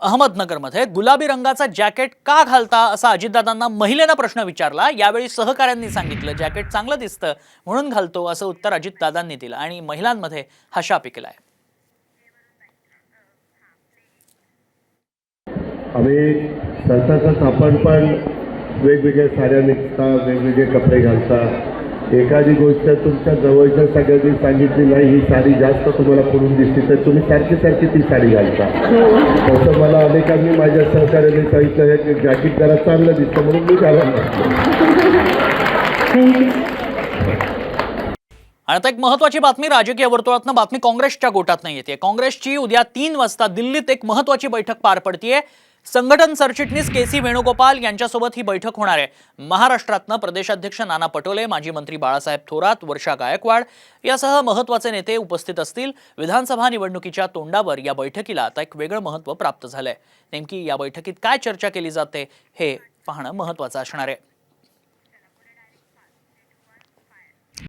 अहमदनगरमध्ये गुलाबी रंगाचा जॅकेट का घालता असा अजितदादांना महिलेनं प्रश्न विचारला। यावेळी सहकाऱ्यांनी सांगितलं जॅकेट चांगलं दिसतं म्हणून घालतो असं उत्तर अजितदादांनी दिलं आणि महिलांमध्ये हशा पिकलाय। आम्ही सरताच आपण पण वेगवेगळ्या साड्या नेसता, वेगवेगळे कपडे घालता। एखादी गोष्ट तुमच्या जवळच्या सगळ्यांनी सांगितली नाही ही साडी जास्त तुम्हाला पडून दिसते तर तुम्ही सारखी ती साडी घालता। तसं मला अनेकांनी माझ्या सहकार्याने सांगितलं की जॅकेट जरा चांगलं दिसतं म्हणून मी घालायला आणि आता एक महत्त्वाची बातमी राजकीय वर्तुळातनं बातमी काँग्रेसच्या गोटातनं येते। काँग्रेसची उद्या 3 वाजता दिल्लीत एक महत्त्वाची बैठक पार पडतीये। संघटन सरचिटणीस के.सी. वेणुगोपाल यांच्यासोबत ही बैठक होणार आहे। महाराष्ट्रातनं प्रदेशाध्यक्ष नाना पटोले, माजी मंत्री बाळासाहेब थोरात, वर्षा गायकवाड यासह महत्त्वाचे नेते उपस्थित असतील। विधानसभा निवडणुकीच्या तोंडावर या बैठकीला आता एक वेगळं महत्त्व प्राप्त झालंय। नेमकी या बैठकीत काय चर्चा केली जाते हे पाहणं महत्त्वाचं असणार आहे।